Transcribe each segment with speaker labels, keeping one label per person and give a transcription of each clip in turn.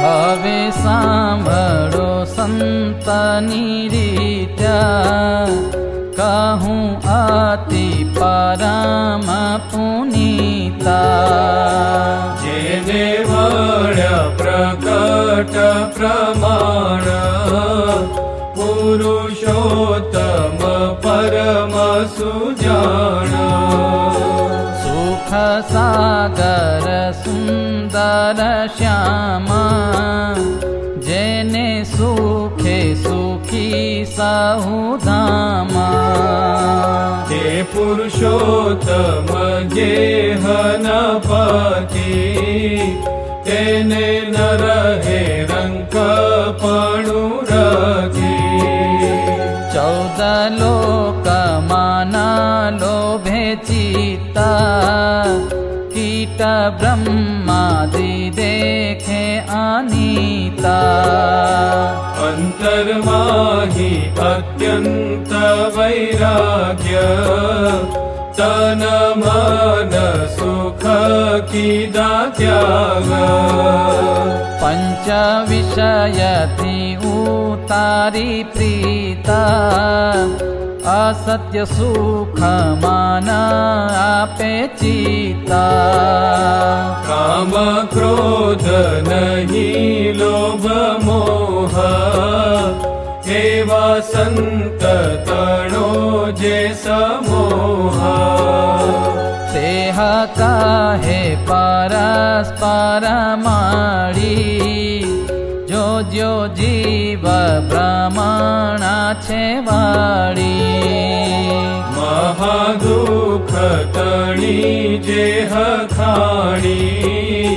Speaker 1: હવે સાંભળો સંતની રીત્યા, કહું અતિ પરમ પુનીતા.
Speaker 2: જેને મળ્યા પ્રકટ પ્રમાણ, પુરુષોત્તમ પરમ સુજાણ.
Speaker 1: સુખ સાગર સુંદર શ્યામ, જેને સુખે સુખી સહુધામ.
Speaker 2: તે પુરુષોત્તમ જે હનપતિ, તેને ન રહે રંક પણું રખી.
Speaker 1: 14 લોકમાં લોભે ચિત્તા, કીટ બ્રહ્માદિ દેખે અનિતા.
Speaker 2: અંતરમાહી અત્યંત વૈરાગ્ય, તન મન સુખ કીધા ત્યાગ.
Speaker 1: પંચ વિષયથી ઉતારી પ્રીતા, અસત્ય સુખ માન આપે ચિતા.
Speaker 2: કામ ક્રોધ નહીં લોભ મોહ, એવા સંત તણો જે સમોહ.
Speaker 1: તેહ કાહે પરસ્પર માળી, જો જો જીવ બ્રહ્મણા છે વાળી.
Speaker 2: મહાદુઃખ તણી જે હખાણી,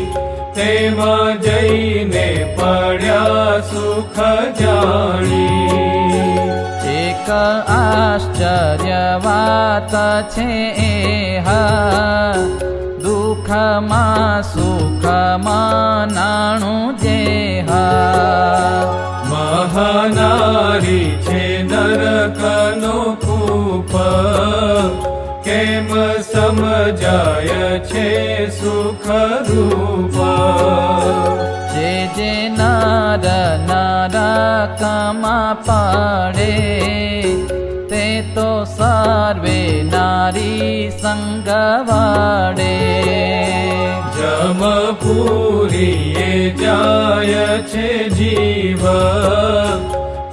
Speaker 2: તેમાં જઈને પડ્યા સુખ જાણી.
Speaker 1: એક આશ્ચર્ય વાત છે એહા, દુઃખમાં સુખમાં નાણું જેહા.
Speaker 2: મહાનારી છે નરકનો કૂપ, કેમ સમજાય છે સુખ રૂપ.
Speaker 1: જે નર નરકમાં પડે, તે તો સર્વે નારી સંગ વડે.
Speaker 2: જમપુરીએ જાય છે જીવ,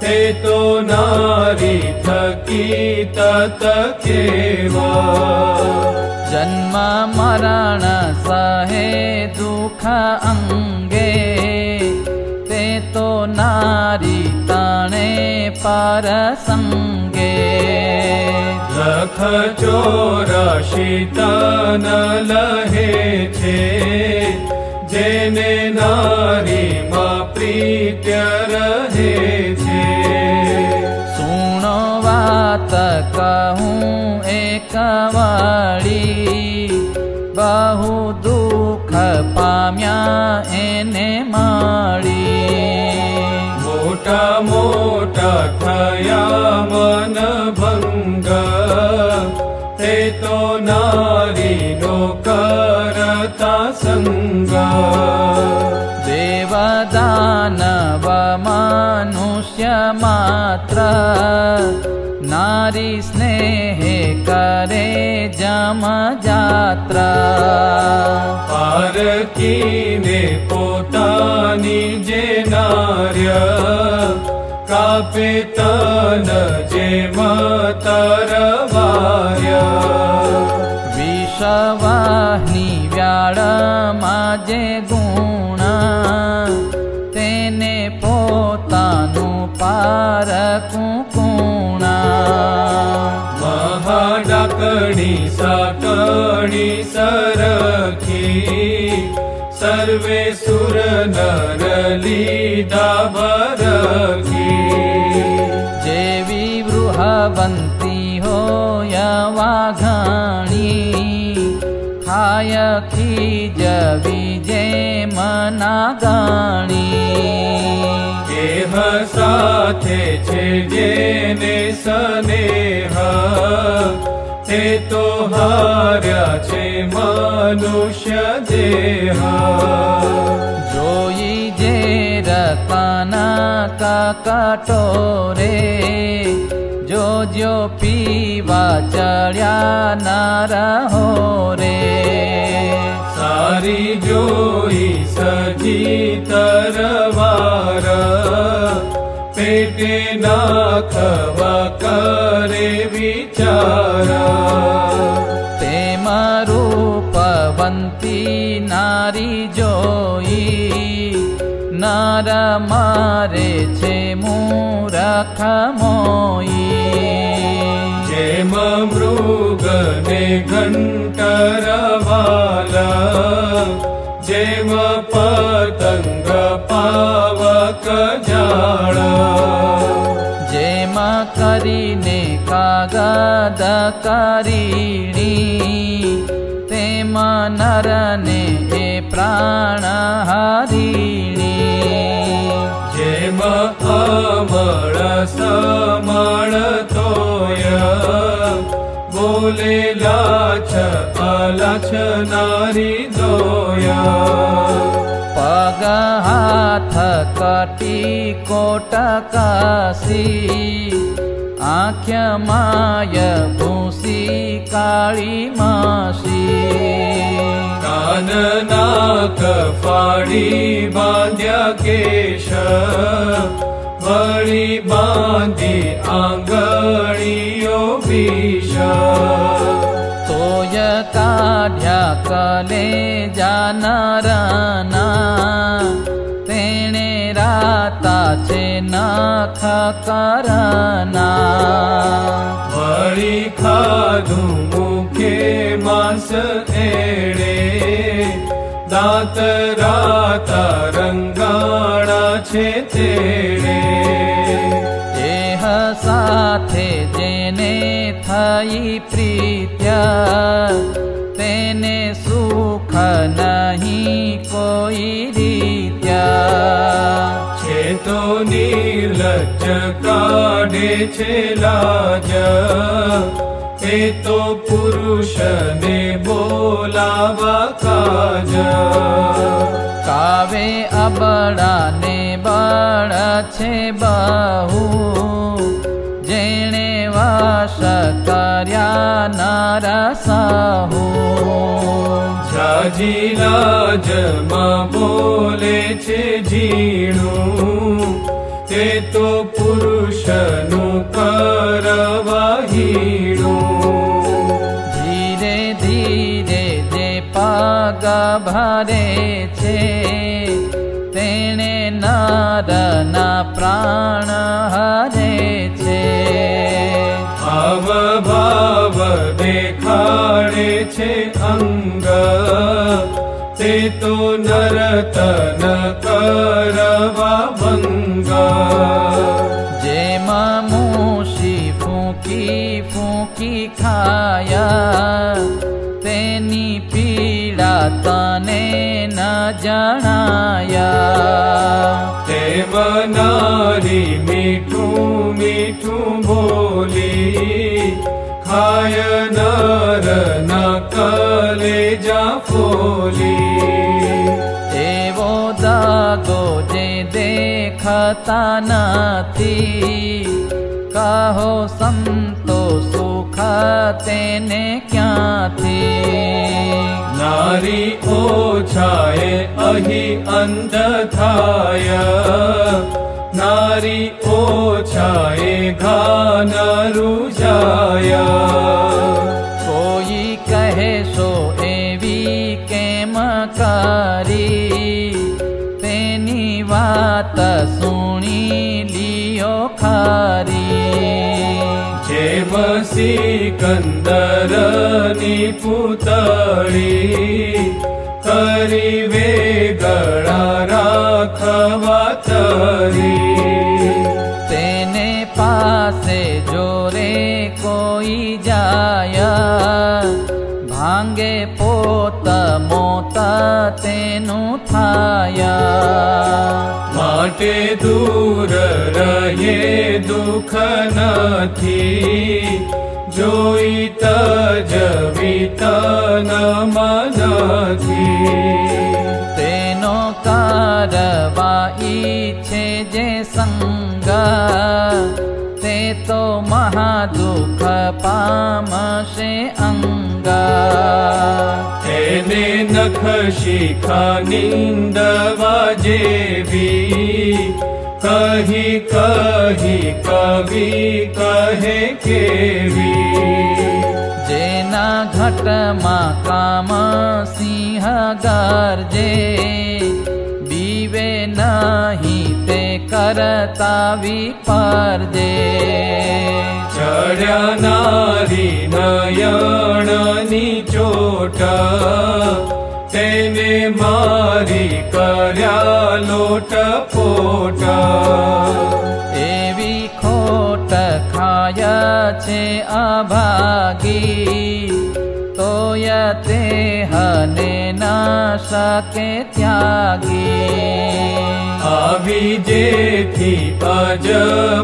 Speaker 2: તે તો નારી થકી તત કેવા.
Speaker 1: જન્મ મરણ સહે દુઃખ અંગે, તે તો નારી તણે પર સંગે.
Speaker 2: લખ 84 તન લહે છે, જેને નારીમાં પ્રીત્ય રહે છે.
Speaker 1: સુણો વાત કહું એક વાળી, બહુ દુઃખ પામ્યા એને મળી.
Speaker 2: મોટા મોટા થયા મન ભંગ, તે તો નારીનો કરતા સંગ.
Speaker 1: દેવદાનવ મનુષ્ય માત્ર, નારી સ્નેહે કરે જમ જાત્રા.
Speaker 2: પારકીને પોતાની જે નાર્ય, કાપે તન જે તરવાર્ય.
Speaker 1: વિષવાહની વ્યાળમાં જે ગુણ, તેને પોતાનું પારકું કુણા.
Speaker 2: મહાડાકણી સાકણી સરખી, સર્વે સુર નર લીધા ભરખી.
Speaker 1: જેવી વૃહવંતી હોય વાઘાણી, ખાય ખીજવી જે મનાગાણી.
Speaker 2: દેહ સાથે છે જેને સ્નેહ, એ તો હાર્યા છે મનુષ્ય દેહ
Speaker 1: જોઈ જે રતાના કાકાટો રે જોજો પીવા ચડ્યા નારહો રે
Speaker 2: સારી જોઈ સજી તરવાર પેટે નાખવા કરે વિચાર
Speaker 1: તેમાં રૂપવંતી નારી જોઈ નર મારે છે મૂરખ મોઈ
Speaker 2: જેમ મૃગને ઘંટર વાલા જેમ પતંગ પાવક જાળ
Speaker 1: જેમાં કરીને કાગદ કરીણી તેમાં નરને એ પ્રાણ હરીણી
Speaker 2: જેમ અમળ સમળ તોય બોલે લાછ અલાછ નારી દોયા
Speaker 1: પગ હાથ કટી કોટકાસી આંખ્ય માય ભૂસી કાળી માસી
Speaker 2: કાન નાક ફાડી બાંધ્યા કેશ વળી બાંધી આંગળીઓ વિષ
Speaker 1: તોય કાઢ્યા કલે જાનરના તેણે રાતા છે નખ કરના
Speaker 2: વળી ખાધું મુખે માંસ એડે દાંત રાતા રંગાણા છે તેડે
Speaker 1: દેહ સાથે જેને થઈ પ્રીત્યા તેને સુખ નહીં કોઈ રીત્યા
Speaker 2: છે તો નિર્લજ્જ કાઢે છે લાજ એ તો પુરુષને બોલાવા કાજ
Speaker 1: કાવે અબડાને બળ છે બહુ જેણે વાસ કર્યા નરસહુ
Speaker 2: જાજી લાજમાં બોલે છે ઝીણું તે તો પુરુષનું કરવાહીણું
Speaker 1: ધીરે ધીરે જે પગ ભરે છે તેણે નરના પ્રાણ હરે છે
Speaker 2: ભાવ ભાવ દેખાડે છે અંગ તે તો નરતન કરવા ભંગ
Speaker 1: જેમાં મૂસી ફૂંકી ફૂંકી ખાયા તેની પીડા તને ન જણાયા
Speaker 2: તેમ નારી મીઠું મીઠું બોલી ખાય નર ન કલેજા ફોલી
Speaker 1: એવો દાગો જે દેખતા નથી કહો સંતો સુખ તેને ક્યાંથી
Speaker 2: નારી ઓછાએ અહીં અંધ થાય નારી ઓછાએ ઘાન રૂજાયા
Speaker 1: કોઈ કહેશો એવી કેમ કરી તેની વાત સુણી લિયો ખરી
Speaker 2: જેમ સિકંદરની પૂતળી કરી વેગળા રાખવા તરી
Speaker 1: તેને પાસે જોરે કોઈ જાય ભાંગે પોત મોત તેનું થાય
Speaker 2: માટે દૂર રહે દુઃખ નથી જોઈ તજવી તનમાં નથી
Speaker 1: તેનો કારવા ઈચ્છે જે સંગ તે તો મહાદુઃખ પામશે અંગા
Speaker 2: એને નખ શિખા નિંદવા જેવી કહી કહી કવિ કહે કેવી
Speaker 1: જેના ઘટમાં કામ સિંહ ગરજે બીવે નહીં તે કરતા વિપરજે
Speaker 2: ચડ્યા નારી નયણની ચોટ તેને મારી કર્યા લોટ પોટ
Speaker 1: એવી ખોટ ખાય છે અભાગી તોય તે હને ન શકે ત્યાગી
Speaker 2: આવી જેથી અજ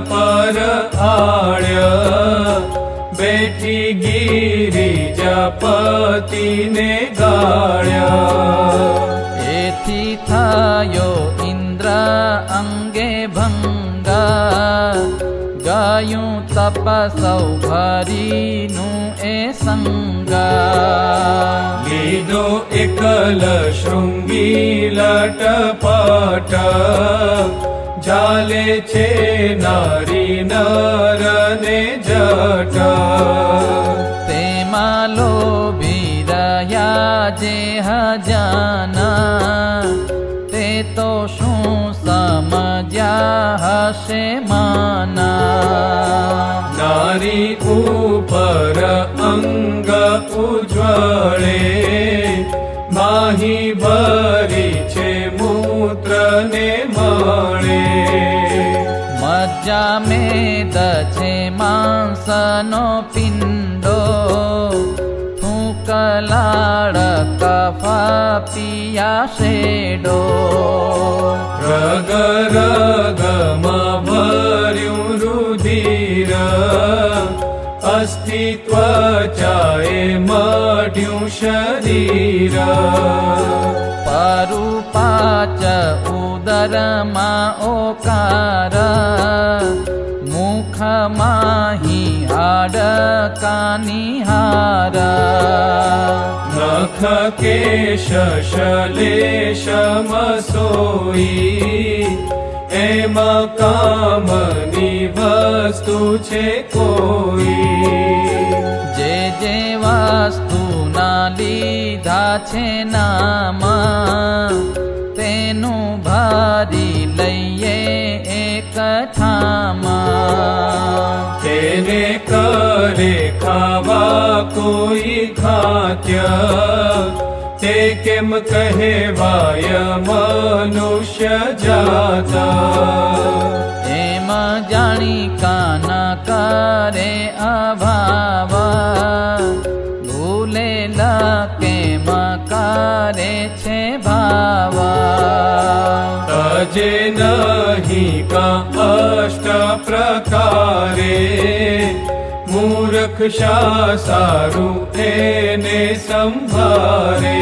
Speaker 2: પર આળ્ય બેઠી ગિરિજાપતિને ગાળ્યા
Speaker 1: એથી થયો ઇન્દ્ર અંગે ભંગા ગયું તપસૌ ભરીનું એ સંગા
Speaker 2: લીધો એકલ શૃંગી લટપટ ચાલે છે નારી નરને જટ
Speaker 1: તેમાં લોભી રહ્યા જે હજાના તે તો શું સમજ્યા હશે માના
Speaker 2: નારી ઉપર અંગ ઉજ્વળે માહી ભરી છે મૂત્ર ને મળે
Speaker 1: મજ્જા મેદ છે માંસનો પિંડો થૂંકલાડ કફા પિયા શેડો
Speaker 2: રગ રગમાં ભર્યું રુધિર અસ્તિત્વ ચાએ મઢ્યું શરીર
Speaker 1: પરુપાચ ઉદરમાં ઓકાર મુખમાં હાડકાની હાર
Speaker 2: નખ કેશ શલેષમ સોઈ એમાં કામની વસ્તુ છે કોઈ
Speaker 1: જે જે વસ્તુના લીધા છે નામ તેનું ભારી લઈએ એક ઠામાં
Speaker 2: તેને કરે ખાવા કોઈ ખાત્ય તે કેમ કહેવાય મનુષ્ય જાતા
Speaker 1: એમ જાણી કાના કરે અભાવ ભૂલેલા કેમ કરે છે ભાવ
Speaker 2: તજે નહીં કા અષ્ટ પ્રકારે મૂર્ખ શા સારું એને સંભારે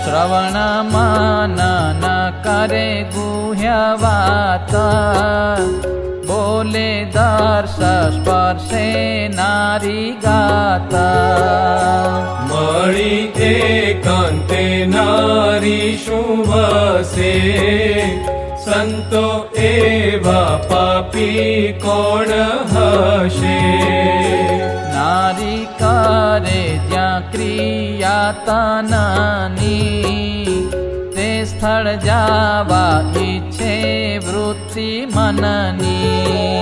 Speaker 1: શ્રવણ માન ન કરે ગુહ્ય વાત બોલે દર્શ સ્પર્શે નારી ગાતા
Speaker 2: મળી એકાંતે નારી શું વસે સંતો એવા પાપી કોણ હશે
Speaker 1: નારી કરે જ્યાં ક્રિયા તનની તે સ્થળ જાવા ઈચ્છે વૃત્તિ મનની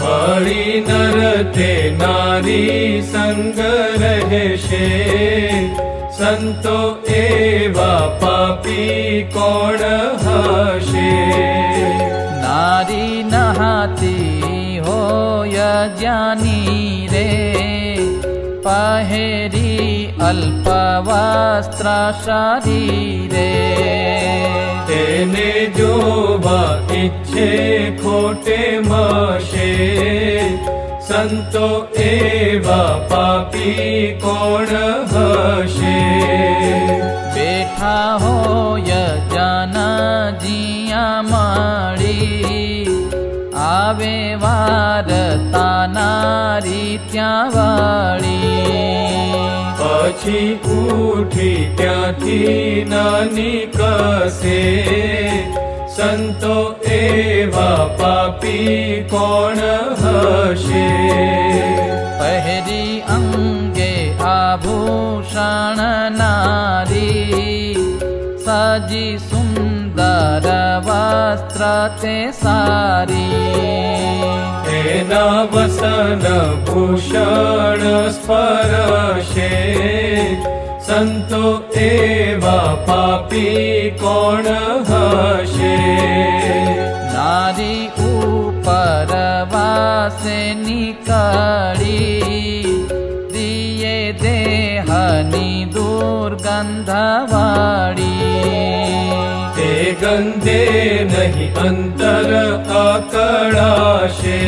Speaker 2: મળી નર તે નારી સંગ રહેશે સંતો એવા પાપી કોણ હશે
Speaker 1: નારી નહાતી હોય જ્ઞાની રે પહેરી અલ્પ વસ્ત્ર શરીરે
Speaker 2: તેને જોવા ઈચ્છે ખોટે મશે સંતો એવા પાપી કોણ હશે
Speaker 1: બેઠા હોય જન જીયા મળી આવે વારતા નારી ત્યાં વાળી
Speaker 2: પછી ઉઠી ત્યાંથી નાની કસે સંતો એવા પાપી કોણ હશે
Speaker 1: પહેરી અંગે આભૂષણ નારી સજી સુંદર વસ્ત્ર તે સારી
Speaker 2: એના વસન ભૂષણ સ્પર્શે સંતો એવા પાપી કોણ હશે
Speaker 1: નારી ઉપર વાસે નીકળી દિયે દેહની દુર્ગંધ વાળી
Speaker 2: તે ગંધે નહીં અંતર આકળાશે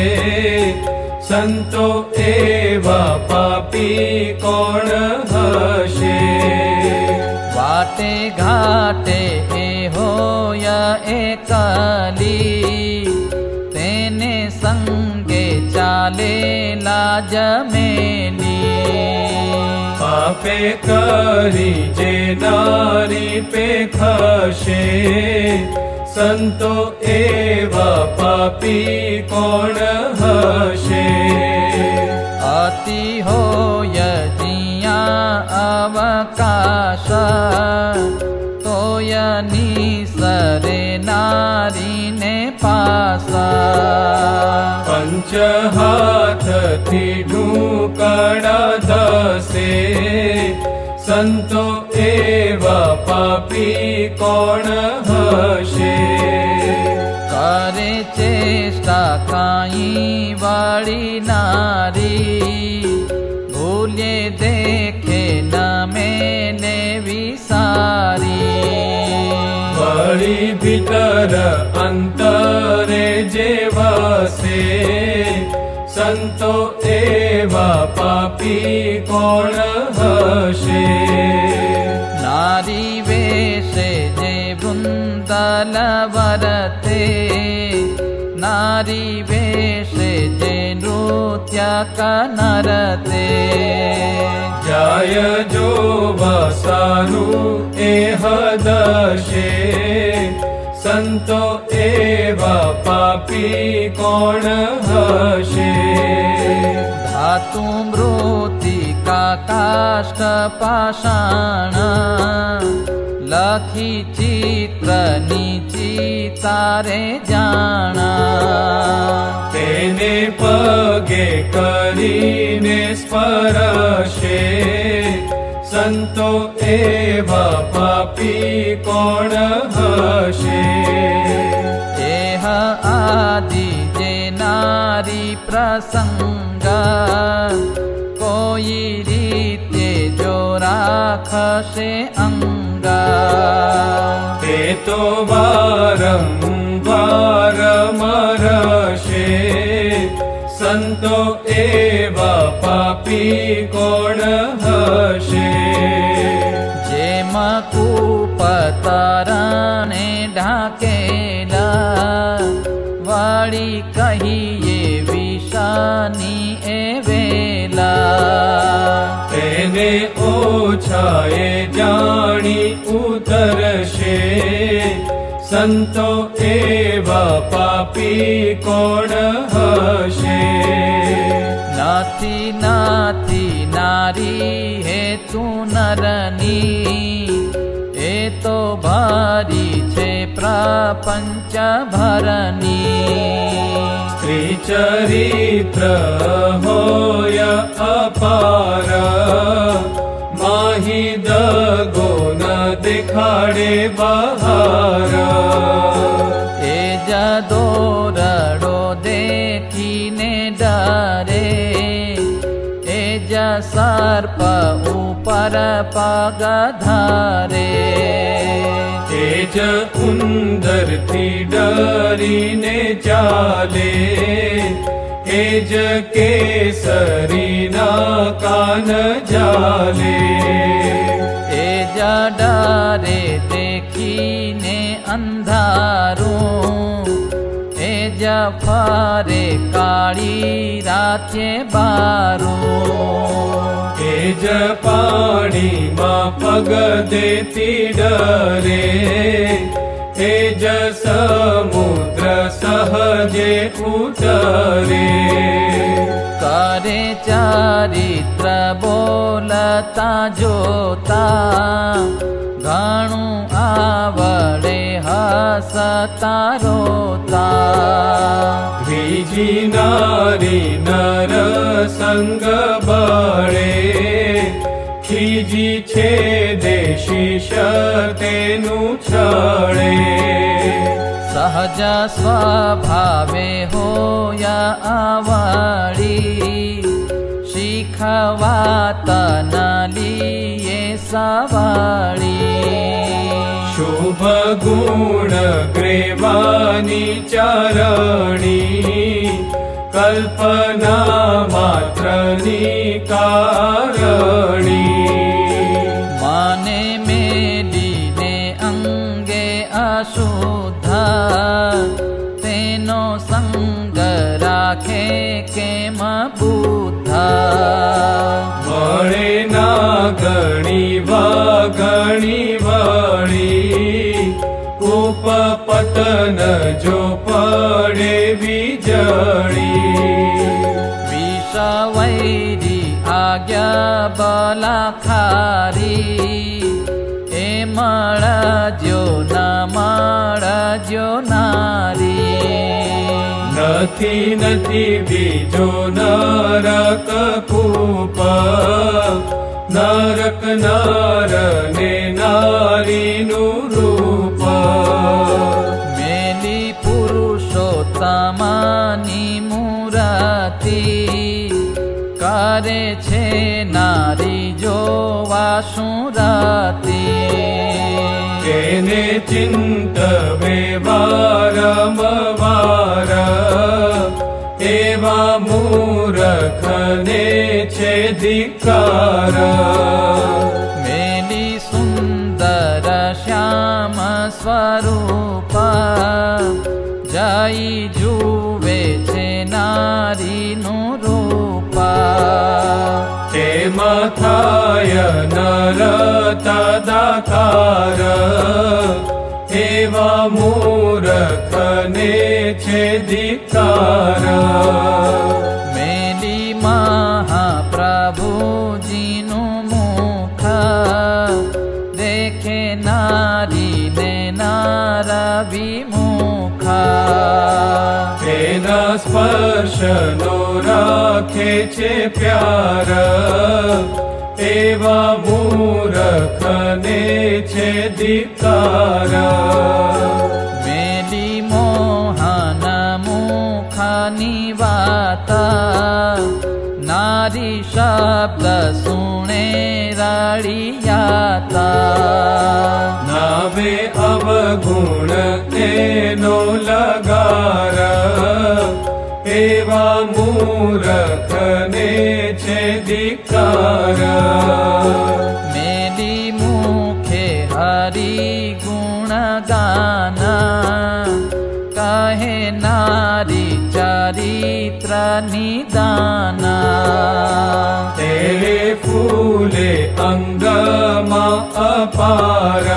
Speaker 2: સંતો એવા પાપી કોણ હશે
Speaker 1: વાટે ઘાટે એ હોય એકલી તેને સંગે ચાલે લાજ મેલી પાપે
Speaker 2: કરી જે નારી પે ખશે સંતો એવા પાપી કોણ હશે
Speaker 1: અતિ હોય જ્યાં અવકાશ તોય નિસરે નારીને પાસા
Speaker 2: પંચ હાથથી ઢૂકડા દસે સંતો એવા પાપી કોણ હશે
Speaker 1: કરે ચેષ્ટા કાંઈ વાળી નારી ભૂલે દેખે ન મેને વિસારી
Speaker 2: વળી ભીતર અંતરે જે વસે સંતો એવા પાપી કોણ હશે
Speaker 1: નારી વેશે જે વૃંદલ વરતે નારી વેશે જે નૃત્ય કનરતે
Speaker 2: જાય જોવા સારું એ હદશે સંતો એવા પાપી કોણ હશે
Speaker 1: ધાતુ મૃતિકા કાષ્ઠ પાષાણ લખી ચિત્રની ચિતારે જાણા
Speaker 2: તેને પગે કરીને સ્પર્શે સંતો એવા પાપી કોણ હશે
Speaker 1: દેહ આદિ જે નારી પ્રસંગ કોઈ રીતે જો રાખશે અંગ
Speaker 2: તે તો વારંવાર મરશે સંતો એવા પાપી કોણ હશે
Speaker 1: જેમ કૂપતરને ઢાકેલા વાળી કહીએ વિષાની એ વેલા
Speaker 2: તેને ઓછાએ જાણી ઉતરશે સંતો એવા પાપી કોણ હશે
Speaker 1: નાથી નાથી નારી હેતુ નરની એ તો ભારી છે પ્રપંચ ભરની
Speaker 2: સ્ત્રી ચરિત્ર હોય અપાર માહી દગો ન દેખાડે બહાર
Speaker 1: એ જદોરડો દેખીને ડરે એ જ સર્પ ઉપર પગ ધારે
Speaker 2: તે જ ઉંદરથી ડરીને ચાલે એ જ કેસરીના કાન જાલે
Speaker 1: એ જ ડરે દેખીને અંધારું એ જ ફરે કાળી રાતે બારું
Speaker 2: એ જ પાણીમાં પગ દેતી ડરે એ જ સમુદ્ર સહજે ઉતરે
Speaker 1: કરે ચારિત્ર બોલતા જોતા ઘણું આવડે હસતા રોતા
Speaker 2: બીજી નારી નર સંગ બળે ખીજી છે દેશીશ તેનું છળે
Speaker 1: સહજ સ્વભાવે હોયા આવડી શીખવા તન લીએ સવાળી
Speaker 2: શુભ ગુણ ગ્રેવાની ચરણી કલ્પના માત્રની કારણી
Speaker 1: માને મેલીને અંગે અશુદ્ધ તેનો સંગ રાખે કેમ બુદ્ધ
Speaker 2: મળે ના ગણી વાગણી વળી ઉપપતન જો પડે વીજળી
Speaker 1: વિષવૈરી આજ્ઞા બલાખારી એ મળજો ન મળજો નારી
Speaker 2: નથી બીજો નરક કૂપ નરક નર ને નારીનું રૂપ
Speaker 1: મેલી પુરુષોત્તમની મૂર્તિ કરે છે નારી જોવા સુરતી
Speaker 2: તેને ચિંતવે વારંવાર એવા મૂરખને છે ધિક્કાર
Speaker 1: મેલી સુંદર શ્યામ સ્વરૂપ જઈ જુએ છે નારીનું રૂપ
Speaker 2: તેમાં થાય નર તદાકાર એવા મૂરખને છે ધિક્કાર
Speaker 1: મેલી મહાપ્રભુજીનું મુખ દેખે નારીને નાર વિમુખ
Speaker 2: તેના સ્પર્શનો રાખે છે પ્યાર એવા મૂરખને છે ધિક્કાર
Speaker 1: મેલી મોહન મુખની વાત નારી શબ્દ સુણે રળિયાતા
Speaker 2: નાવે અવગુણ એનો લગાર એવા મૂરખને છે ધિક્કાર
Speaker 1: મેલી મુખે હરી ગુણ ગાન કહે નારી ચરિત્ર નિદાન
Speaker 2: તેરે ફૂલે અંગમાં અપાર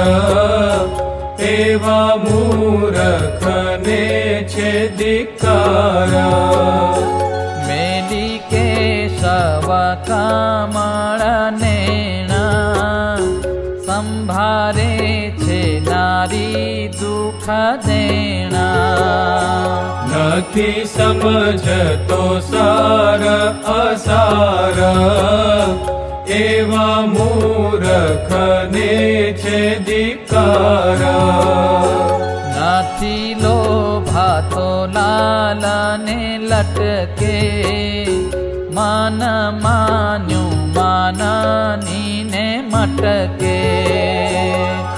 Speaker 2: એવા મૂરખને છે ધિક્કાર
Speaker 1: મેલી કેશવ કમળ નેણા સંભારે છે નારી દુઃખ દેણા
Speaker 2: નથી સમજતો સાર અસાર એવા મૂરખને છે ધિક્કાર
Speaker 1: નથી લોભાતો લાલને લટકે માન માન્યું માનનીને મટકે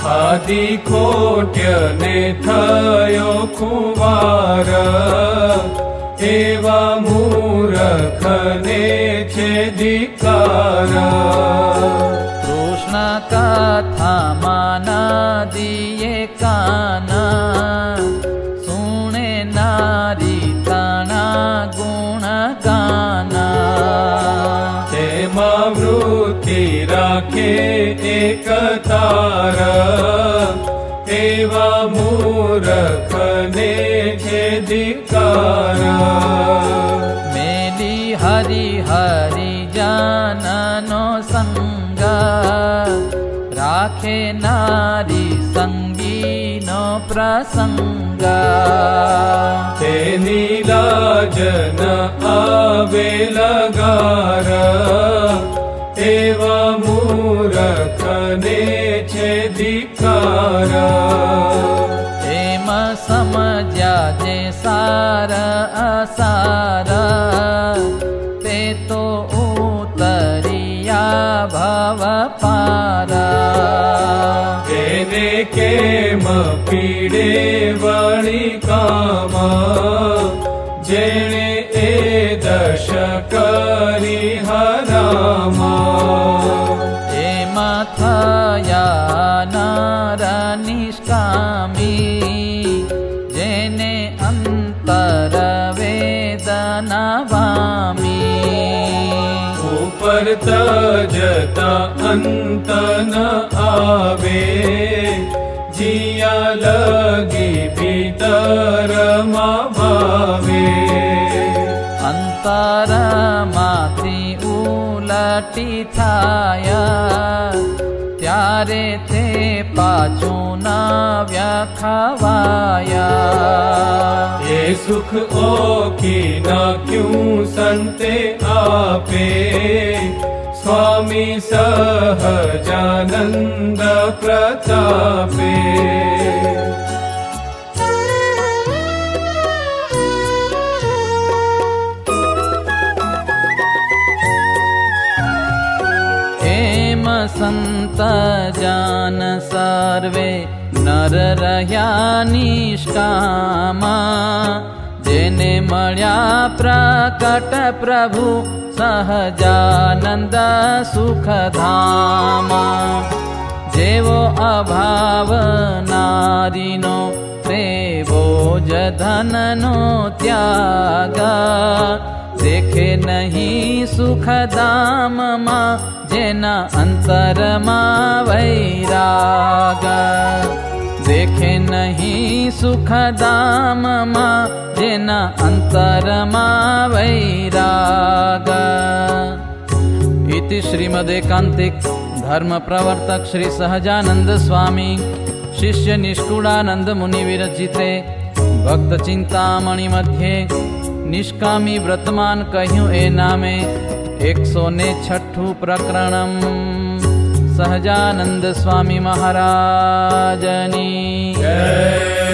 Speaker 2: ખાધી ખોટ્યને થયો ખુવાર એવા મૂરખને છે ધિક્કાર
Speaker 1: કૃષ્ણ કથામાં નદીએ કાના સુણે નારી તણા ગુણ ગાના
Speaker 2: તેમાં વૃત્તિ રાખે એક તાર એવા મૂરખને છે ધિક્કાર
Speaker 1: મેલી હરી હરી જાનનો સંગ રાખે નારી સંગીનો પ્રસંગ
Speaker 2: તેની લાજ ન આવે લગાર એવા મૂરખને છે ધિક્કાર
Speaker 1: એમ સમજ્યા જે સાર અસાર તે તો ઉતરિયા ભવ પાર
Speaker 2: એને કેમ પીડે વળી કામ જેણે એ દશ કરી હરામા
Speaker 1: એમાં થયા નર નિષ્કામી જેને અંતર વેદના વામી
Speaker 2: ઉપર તજતા અંત ન આવે જીયા લગી ભીતરમાં ભાવે
Speaker 1: અંતરમાંથી ઉલટી થાય ત્યારે તે પાછું નવ્યા ખવાયા
Speaker 2: એ સુખ ઓખી નાખ્યું સંતે આપે સ્વામી સહજાનંદ પ્રતાપે
Speaker 1: એમ સંત જાન સર્વે નર રહ્યા નિષ્કામા જેને મળ્યા પ્રકટ પ્રભુ સહજાનંદ સુખધામા જેવો અભાવ નારીનો તેવો જ ધનનો ત્યાગ દેખે નહીં સુખધામમાં જેના અંતરમાં વૈરાગ દેખે નહીં સુખધામમાં જેના અંતરમાં વૈરાગ इति श्रीमदेकांतिक धर्म प्रवर्तक श्री सहजानंद स्वामी शिष्य निष्कुलानंद मुनि विरचिते भक्त चिंतामणि मध्य निष्कामी व्रतमान कह્યું એ નામે 106 પ્રકરણમ સહજાનંદ સ્વામી મહારાજની
Speaker 2: જય